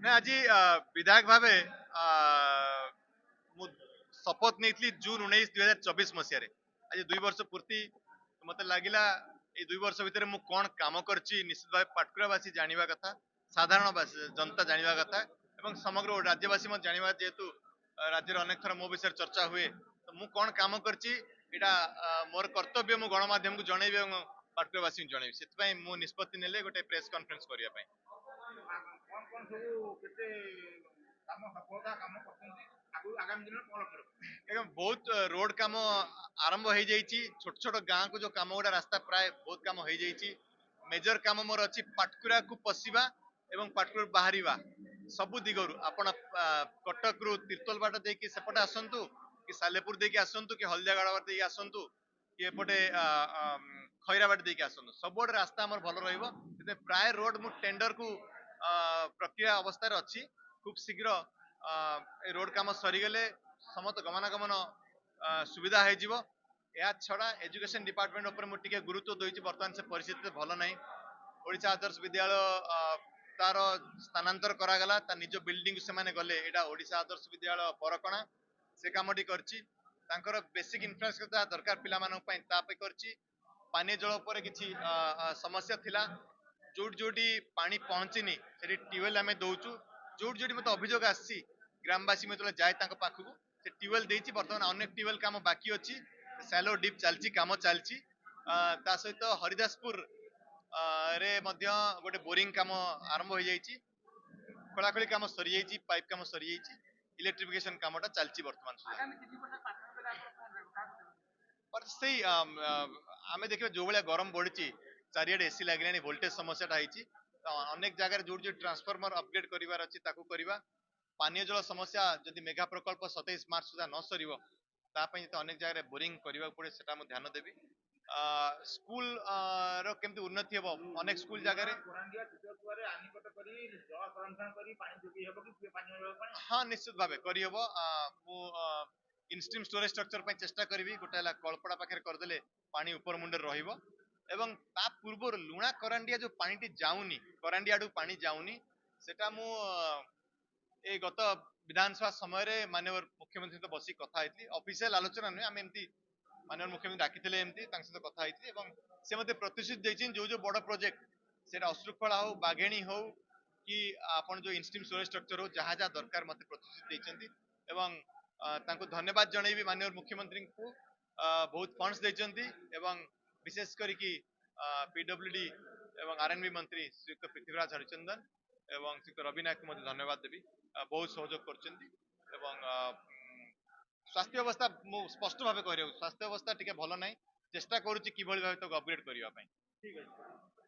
ନା ଆଜି ବିଧାୟକ ଭାବେ ମୁଁ ଶପଥ ନେଇଥିଲି ଜୁନ 19 2024 ମସିହାରେ। ଆଜି 2 ବର୍ଷ ପୂର୍ତ୍ତି ମତେ ଲାଗିଲା ଏଇ 2 ବର୍ଷ ଭିତରେ ମୁଁ କଣ କାମ କରିଛି ନିଶ୍ଚିତ ଭାବେ ପାଟକୁରାବାସୀ ଜାଣିବା କଥା, ସାଧାରଣ ଜନତା ଜାଣିବା କଥା ଏବଂ ସମଗ୍ର ରାଜ୍ୟବାସୀ ମଧ୍ୟ ଜାଣିବା ଯେହେତୁ ରାଜ୍ୟରେ ଅନେକ ଥର ମୋ ବିଷୟରେ ଚର୍ଚ୍ଚା ହୁଏ ତ ମୁଁ କଣ କାମ କରିଛି ଏଇଟା ମୋର କର୍ତ୍ତବ୍ୟ ମୁଁ ଗଣମାଧ୍ୟମକୁ ଜଣେଇବି ଏବଂ ପାଟକୁରାବାସୀଙ୍କୁ ଜଣେଇବି। ସେଥିପାଇଁ ମୁଁ ନିଷ୍ପତ୍ତି ନେଲେ ଗୋଟେ ପ୍ରେସ କନଫରେନ୍ସ କରିବା ପାଇଁ। ବହୁତ ରୋड କାମ ଆରମ୍ଭ ହେଇଯାଇଛି। ଛୋଟ ଛୋଟ ଗାଁ କୁ ଯୋଉ କାମ ଗୁଡା ରାସ୍ତା ପ୍ରାୟ ବହୁତ କାମ ହେଇଯାଇଛି। ମେଜର କାମ ମୋର ଅଛି ପାଟକୁରାକୁ ପଶିବା ଏବଂ ପାଟକୁରା ବାହାରିବା ସବୁ ଦିଗରୁ ଆପଣ କଟକରୁ ତିର୍ତ୍ତୋଲ ବାଟ ଦେଇକି ସେପଟେ ଆସନ୍ତୁ କି ସାଲେପୁର ଦେଇକି ଆସନ୍ତୁ କି ହଳଦିଆଗଡ଼ ବାଟ ଦେଇକି ଆସନ୍ତୁ କି ଏପଟେ ଖଇରା ବାଟ ଦେଇକି ଆସନ୍ତୁ ସବୁଆଡେ ରାସ୍ତା ଆମର ଭଲ ରହିବ। ସେଥିପାଇଁ ପ୍ରାୟ ରୋଡ ମୁଁ ଟେଣ୍ଡର କୁ ପ୍ରକ୍ରିୟା ଅବସ୍ଥାରେ ଅଛି। ଖୁବ ଶୀଘ୍ର ଏ ରୋଡ କାମ ସରିଗଲେ ସମସ୍ତ ଗମନାଗମନ ସୁବିଧା ହେଇଯିବ। ଏହା ଛଡା ଏଜୁକେଶନ ଡିପାର୍ଟମେଣ୍ଟ ଉପରେ ମୁଁ ଟିକେ ଗୁରୁତ୍ୱ ଦେଇଛି। ବର୍ତ୍ତମାନ ସେ ପରିସ୍ଥିତି ଭଲ ନାହିଁ। ଓଡ଼ିଶା ଆଦର୍ଶ ବିଦ୍ୟାଳୟ ତାର ସ୍ଥାନାନ୍ତର କରାଗଲା ତା ନିଜ ବିଲ୍ଡିଂ ସେମାନେ ଗଲେ। ଏଇଟା ଓଡ଼ିଶା ଆଦର୍ଶ ବିଦ୍ୟାଳୟ ବରକଣା ସେ କାମଟି କରିଛି। ତାଙ୍କର ବେସିକ ଇନଫ୍ରାଷ୍ଟ୍ରକ୍ଚର ଯାହା ଦରକାର ପିଲାମାନଙ୍କ ପାଇଁ ତା ପାଇଁ କରିଛି। ପାନୀୟ ଜଳ ଉପରେ କିଛି ସମସ୍ୟା ଥିଲା। ଯୋଉଠି ଯୋଉଠି ପାଣି ପହଞ୍ଚିନି ସେଠି ଟ୍ୟୁବୱେଲ ଆମେ ଦଉଛୁ। ଯୋଉଠି ଯୋଉଠି ମତେ ଅଭିଯୋଗ ଆସିଛି ଗ୍ରାମବାସୀ ମୁଁ ଯେତେବେଳେ ଯାଏ ତାଙ୍କ ପାଖକୁ ସେ ଟ୍ୟୁବୱେଲ ଦେଇଛି। ବର୍ତ୍ତମାନ ଅନେକ ଟ୍ୟୁବୱେଲ କାମ ବାକି ଅଛି। ସ୍ୟାଲୋ ଡିପ୍ ଚାଲିଛି, କାମ ଚାଲିଛି। ତା ସହିତ ହରିଦାସପୁର ରେ ମଧ୍ୟ ଗୋଟେ ବୋରିଂ କାମ ଆରମ୍ଭ ହେଇଯାଇଛି। ଖୋଳାଖୋଳି କାମ ସରିଯାଇଛି, ପାଇପ୍ କାମ ସରିଯାଇଛି। ଇଲେକ୍ଟ୍ରିଫିକେସନ କାମଟା ଚାଲିଛି ବର୍ତ୍ତମାନ ସୁଦ୍ଧା। ସେଇ ଆମେ ଦେଖିବା ଯୋଉ ଭଳିଆ ଗରମ ବଢିଛି ଚାରିଆଡେ ଏସି ଲାଗିଲାଣି, ଭୋଲ୍ଟେଜ ସମସ୍ୟାଟା ହେଇଛି। ତ ଅନେକ ଜାଗାରେ ଯୋଉଠି ଯୋଉଠି ଟ୍ରାନ୍ସଫର୍ମର ଅପଗ୍ରେଡ କରିବାର ଅଛି ତାକୁ କରିବା। ପାନୀୟ ଜଳ ସମସ୍ୟା ଯଦି ମେଗା ପ୍ରକଳ୍ପ 27 ମାର୍ଚ୍ଚ ସୁଦ୍ଧା ନ ସରିବ ତା ପାଇଁ ତ ଅନେକ ଜାଗାରେ ବୋରିଂ କରିବାକୁ ପଡେ, ସେଟା ମୁଁ ଧ୍ୟାନ ଦେବି। ସ୍କୁଲ ର କେମିତି ଉନ୍ନତି ହେବ ଅନେକ ସ୍କୁଲ ଜାଗାରେ ହଁ ନିଶ୍ଚିତ ଭାବେ କରିହେବ। ମୁଁ ଇନଷ୍ଟ୍ରିମ୍ ଷ୍ଟୋରେଜ ଷ୍ଟ୍ରକ୍ଚର ପାଇଁ ଚେଷ୍ଟା କରିବି। ଗୋଟେ ହେଲା କଳପଡା ପାଖରେ କରିଦେଲେ ପାଣି ଉପର ମୁଣ୍ଡରେ ରହିବ ଏବଂ ତା ପୂର୍ବରୁ ଲୁଣା କରାଣ୍ଡିଆ ଯୋଉ ପାଣିଟି ଯାଉନି, କରାଣ୍ଡିଆ ଆଡକୁ ପାଣି ଯାଉନି, ସେଟା ମୁଁ ଏଇ ଗତ ବିଧାନସଭା ସମୟରେ ମାନ୍ୟବର ମୁଖ୍ୟମନ୍ତ୍ରୀ ସହିତ ବସିକି କଥା ହେଇଥିଲି। ଅଫିସିଆଲ ଆଲୋଚନା ନୁହେଁ, ଆମେ ଏମିତି ମାନ୍ୟବର ମୁଖ୍ୟମନ୍ତ୍ରୀ ଡାକିଥିଲେ ଏମିତି ତାଙ୍କ ସହିତ କଥା ହେଇଥିଲି ଏବଂ ସେ ମତେ ପ୍ରତିଶ୍ରୁତି ଦେଇଛନ୍ତି ଯୋଉ ଯୋଉ ବଡ ପ୍ରୋଜେକ୍ଟ ସେଟା ଅଶ୍ରୁଫଳା ହଉ, ବାଘେଣୀ ହଉ କି ଆପଣ ଯୋଉ ଇନଷ୍ଟ୍ରିମ୍ ଷ୍ଟୋରେଜ ଷ୍ଟ୍ରକ୍ଚର ହଉ ଯାହା ଯାହା ଦରକାର ମତେ ପ୍ରତିଶ୍ରୁତି ଦେଇଛନ୍ତି ଏବଂ ତାଙ୍କୁ ଧନ୍ୟବାଦ ଜଣେଇବି। ମାନ୍ୟବର ମୁଖ୍ୟମନ୍ତ୍ରୀଙ୍କୁ ବହୁତ ଫଣ୍ଡସ ଦେଇଛନ୍ତି ଏବଂ ବିଶେଷ କରିକି ପିଡବ୍ଲ୍ୟୁଡି ଏବଂ ଆର୍ଏନବି ମନ୍ତ୍ରୀ ଶ୍ରୀଯୁକ୍ତ ପୃଥ୍ୱୀରାଜ ହରିଚନ୍ଦନ ଏବଂ ଶ୍ରୀଯୁକ୍ତ ରବି ନାୟକଙ୍କୁ ମଧ୍ୟ ଧନ୍ୟବାଦ ଦେବି। ବହୁତ ସହଯୋଗ କରୁଛନ୍ତି ଏବଂ ସ୍ୱାସ୍ଥ୍ୟ ଅବସ୍ଥା ମୁଁ ସ୍ପଷ୍ଟ ଭାବେ କହିବାକୁ ସ୍ୱାସ୍ଥ୍ୟ ଅବସ୍ଥା ଟିକେ ଭଲ ନାହିଁ। ଚେଷ୍ଟା କରୁଛି କିଭଳି ଭାବେ ତାକୁ ଅପଗ୍ରେଡ କରିବା ପାଇଁ। ଠିକ ଅଛି।